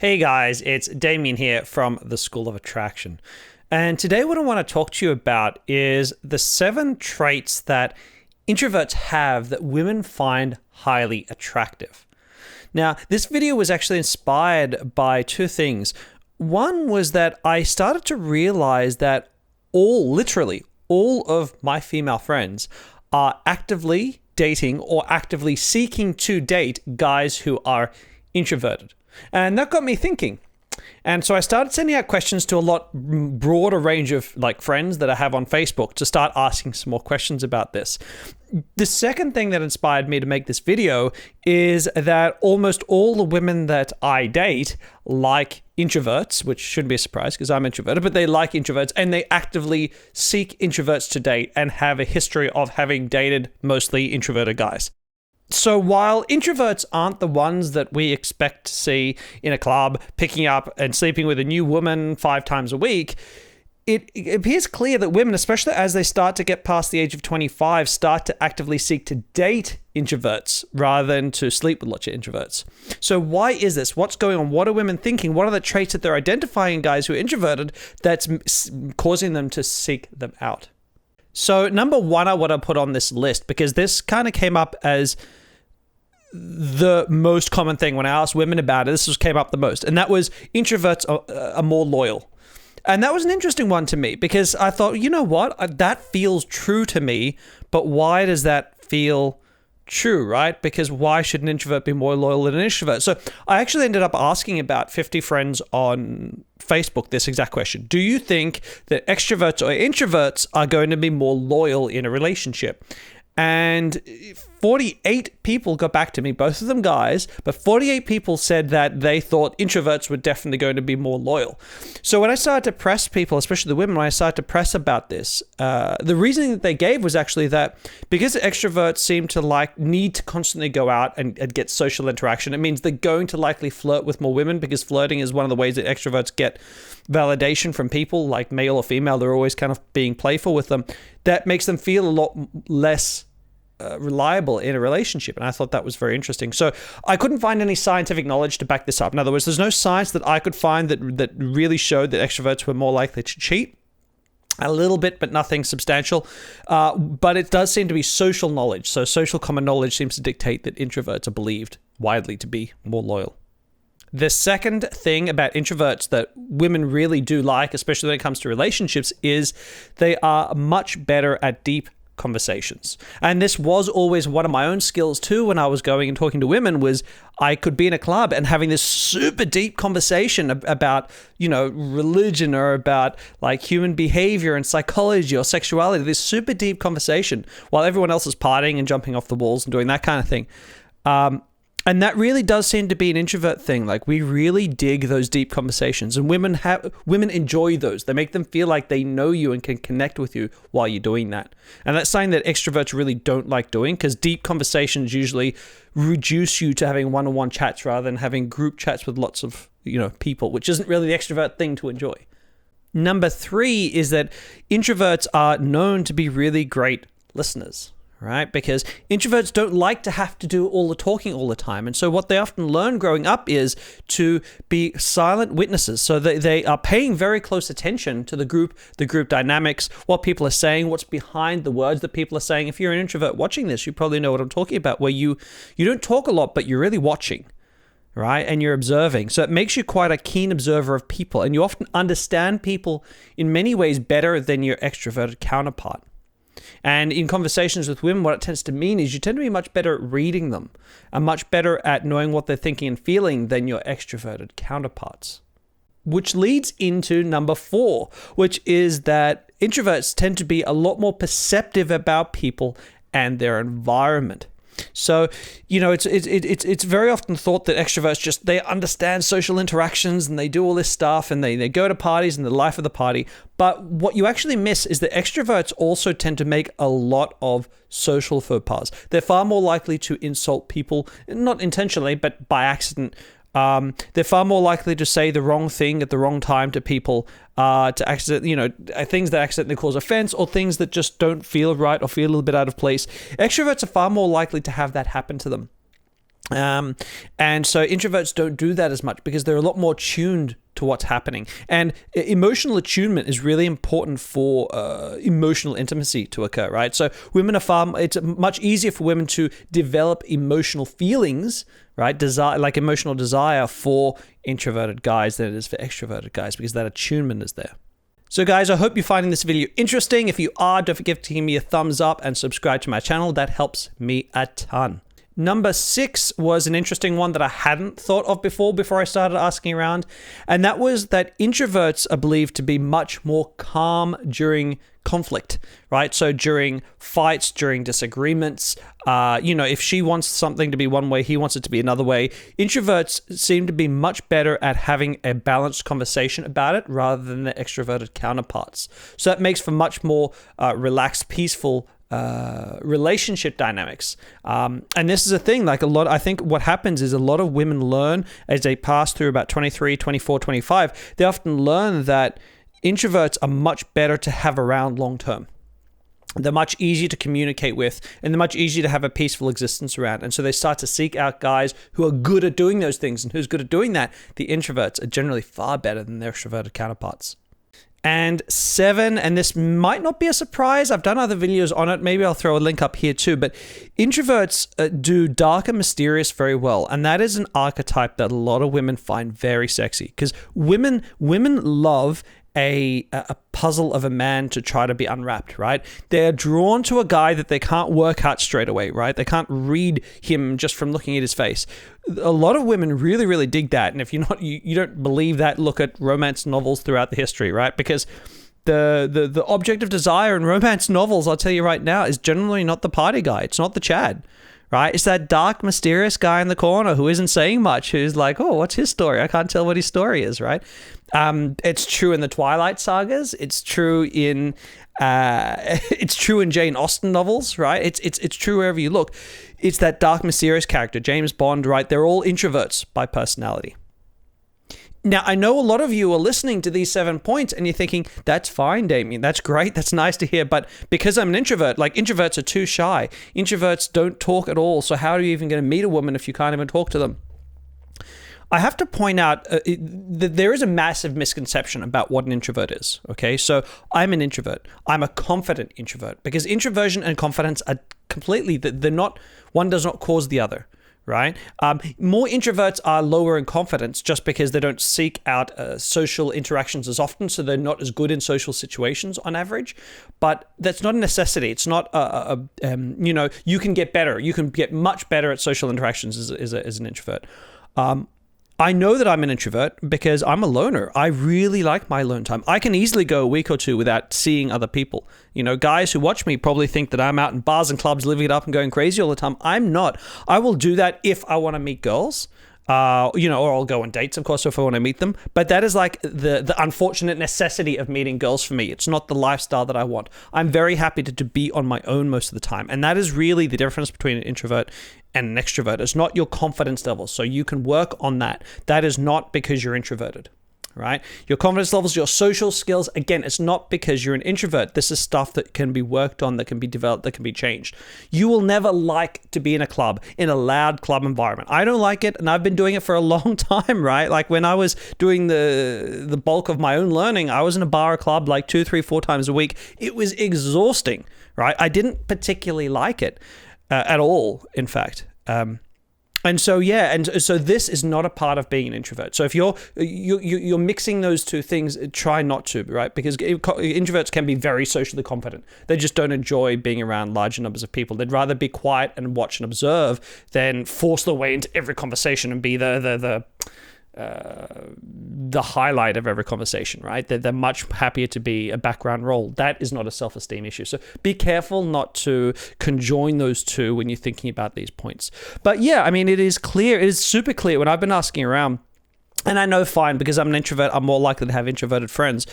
Hey guys, it's Damien here from the School of Attraction. And today what I want to talk to you about is the 7 traits that introverts have that women find highly attractive. Now, this video was actually inspired by 2 things. One was that I started to realize that literally all of my female friends are actively dating or actively seeking to date guys who are introverted. And that got me thinking. And so I started sending out questions to a lot broader range of friends that I have on Facebook to start asking some more questions about this. The second thing that inspired me to make this video is that almost all the women that I date like introverts, which shouldn't be a surprise because I'm introverted, but they like introverts and they actively seek introverts to date and have a history of having dated mostly introverted guys. So while introverts aren't the ones that we expect to see in a club picking up and sleeping with a new woman 5 times a week, it appears clear that women, especially as they start to get past the age of 25, start to actively seek to date introverts rather than to sleep with lots of introverts. So why is this? What's going on? What are women thinking? What are the traits that they're identifying in guys who are introverted that's causing them to seek them out? So number 1 I want to put on this list, because this kind of came up as the most common thing when I asked women about it. This came up the most, and that was introverts are more loyal. And that was an interesting one to me because I thought, you know what, that feels true to me, but why does that feel true, right? Because why should an introvert be more loyal than an extrovert? So I actually ended up asking about 50 friends on Facebook this exact question. Do you think that extroverts or introverts are going to be more loyal in a relationship? And 48 people got back to me, both of them guys, but 48 people said that they thought introverts were definitely going to be more loyal. So when I started to press people, especially the women, when I started to press about this, the reasoning that they gave was actually that because extroverts seem to need to constantly go out and get social interaction, it means they're going to likely flirt with more women, because flirting is one of the ways that extroverts get validation from people, like male or female. They're always kind of being playful with them. That makes them feel a lot less reliable in a relationship. And I thought that was very interesting. So I couldn't find any scientific knowledge to back this up. In other words, there's no science that I could find that really showed that extroverts were more likely to cheat. A little bit, but nothing substantial. But it does seem to be social knowledge. So social common knowledge seems to dictate that introverts are believed widely to be more loyal. The second thing about introverts that women really do like, especially when it comes to relationships, is they are much better at deep conversations. And this was always one of my own skills too when I was going and talking to women, was I could be in a club and having this super deep conversation about, religion or about human behavior and psychology or sexuality, this super deep conversation while everyone else is partying and jumping off the walls and doing that kind of thing. And that really does seem to be an introvert thing. We really dig those deep conversations, and women enjoy those. They make them feel like they know you and can connect with you while you're doing that. And that's something that extroverts really don't like doing, because deep conversations usually reduce you to having one-on-one chats rather than having group chats with lots of, people, which isn't really the extrovert thing to enjoy. Number 3 is that introverts are known to be really great listeners. Right? Because introverts don't like to have to do all the talking all the time. And so what they often learn growing up is to be silent witnesses. So they are paying very close attention to the group dynamics, what people are saying, what's behind the words that people are saying. If you're an introvert watching this, you probably know what I'm talking about, where you don't talk a lot, but you're really watching, right? And you're observing. So it makes you quite a keen observer of people. And you often understand people in many ways better than your extroverted counterpart. And in conversations with women, what it tends to mean is you tend to be much better at reading them and much better at knowing what they're thinking and feeling than your extroverted counterparts. Which leads into number 4, which is that introverts tend to be a lot more perceptive about people and their environment. So, it's very often thought that extroverts they understand social interactions and they do all this stuff and they go to parties and the life of the party. But what you actually miss is that extroverts also tend to make a lot of social faux pas. They're far more likely to insult people, not intentionally, but by accident. They're far more likely to say the wrong thing at the wrong time to people, things that accidentally cause offense or things that just don't feel right or feel a little bit out of place. Extroverts are far more likely to have that happen to them. And so introverts don't do that as much because they're a lot more tuned to what's happening. And emotional attunement is really important for emotional intimacy to occur, right? So it's much easier for women to develop emotional feelings, right? Desire, like emotional desire for introverted guys than it is for extroverted guys because that attunement is there. So guys, I hope you're finding this video interesting. If you are, don't forget to give me a thumbs up and subscribe to my channel. That helps me a ton. Number 6 was an interesting one that I hadn't thought of before I started asking around. And that was that introverts are believed to be much more calm during conflict, right? So during fights, during disagreements, if she wants something to be one way, he wants it to be another way. Introverts seem to be much better at having a balanced conversation about it rather than their extroverted counterparts. So that makes for much more relaxed, peaceful relationship dynamics. And this is a thing, I think what happens is a lot of women learn as they pass through about 23, 24, 25, they often learn that introverts are much better to have around long term. They're much easier to communicate with, and they're much easier to have a peaceful existence around. And so they start to seek out guys who are good at doing those things. And who's good at doing that? The introverts are generally far better than their extroverted counterparts. And 7, and this might not be a surprise, I've done other videos on it, maybe I'll throw a link up here too, but introverts do dark and mysterious very well, and that is an archetype that a lot of women find very sexy, because women love a puzzle of a man to try to be unwrapped, right? They're drawn to a guy that they can't work out straight away, right? They can't read him just from looking at his face. A lot of women really, really dig that. And if you don't believe that, look at romance novels throughout the history, right? Because the object of desire in romance novels, I'll tell you right now, is generally not the party guy. It's not the Chad, right? It's that dark, mysterious guy in the corner who isn't saying much, who's like, oh, what's his story? I can't tell what his story is, right? It's true in the Twilight sagas. It's true in Jane Austen novels, right? It's true wherever you look. It's that dark, mysterious character, James Bond, right? They're all introverts by personality. Now, I know a lot of you are listening to these 7 points and you're thinking, that's fine, Damien. That's great. That's nice to hear. But because I'm an introvert, introverts are too shy. Introverts don't talk at all. So how are you even going to meet a woman if you can't even talk to them? I have to point out that there is a massive misconception about what an introvert is, okay? So I'm an introvert. I'm a confident introvert because introversion and confidence are completely, they're not, one does not cause the other, right? More introverts are lower in confidence just because they don't seek out social interactions as often, so they're not as good in social situations on average. But that's not a necessity. It's not you can get better. You can get much better at social interactions as an introvert. I know that I'm an introvert because I'm a loner. I really like my alone time. I can easily go a week or two without seeing other people. Guys who watch me probably think that I'm out in bars and clubs living it up and going crazy all the time. I'm not. I will do that if I want to meet girls. Or I'll go on dates, of course, if I want to meet them. But that is like the unfortunate necessity of meeting girls for me. It's not the lifestyle that I want. I'm very happy to be on my own most of the time. And that is really the difference between an introvert and an extrovert. It's not your confidence level. So you can work on that. That is not because you're introverted, right? Your confidence levels, your social skills, again, it's not because you're an introvert. This is stuff that can be worked on, that can be developed, that can be changed. You will never like to be in a club, in a loud club environment. I don't like it, and I've been doing it for a long time, right? Like when I was doing the bulk of my own learning, I was in a bar or club like 2, 3, 4 times a week. It was exhausting, right? I didn't particularly like it at all, in fact. And so this is not a part of being an introvert. So if you're mixing those two things, try not to, right? Because introverts can be very socially confident. They just don't enjoy being around large numbers of people. They'd rather be quiet and watch and observe than force their way into every conversation and be the highlight of every conversation, right? They're much happier to be a background role. That is not a self-esteem issue. So be careful not to conjoin those two when you're thinking about these points. But yeah, I mean, it is super clear when I've been asking around, and I know fine, because I'm an introvert, I'm more likely to have introverted friends.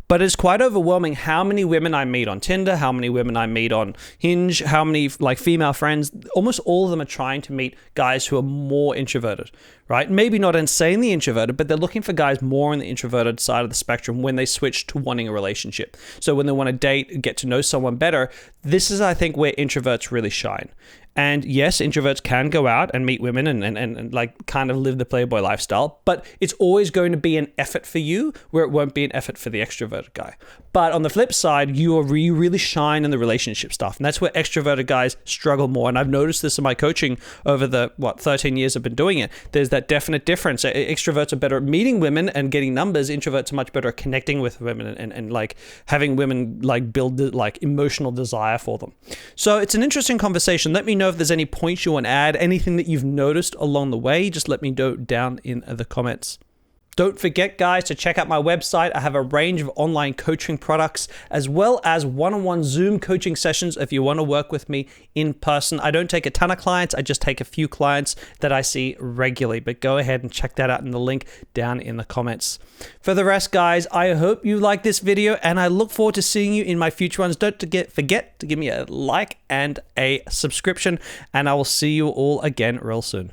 But it's quite overwhelming how many women I meet on Tinder, how many women I meet on Hinge, how many female friends. Almost all of them are trying to meet guys who are more introverted, right? Maybe not insanely introverted, but they're looking for guys more on the introverted side of the spectrum when they switch to wanting a relationship. So when they want to date, get to know someone better, this is, I think, where introverts really shine. And yes, introverts can go out and meet women and like kind of live the Playboy lifestyle, but it's always going to be an effort for you where it won't be an effort for the extroverted guy. But on the flip side, you really shine in the relationship stuff. And that's where extroverted guys struggle more. And I've noticed this in my coaching over the, 13 years I've been doing it. There's that definite difference. Extroverts are better at meeting women and getting numbers. Introverts are much better at connecting with women and like having women like build like emotional desire for them. So it's an interesting conversation. Let me know if there's any points you want to add, anything that you've noticed along the way. Just let me know down in the comments. Don't forget, guys, to check out my website. I have a range of online coaching products as well as one-on-one Zoom coaching sessions if you want to work with me in person. I don't take a ton of clients. I just take a few clients that I see regularly. But go ahead and check that out in the link down in the comments. For the rest, guys, I hope you like this video and I look forward to seeing you in my future ones. Don't forget to give me a like and a subscription, and I will see you all again real soon.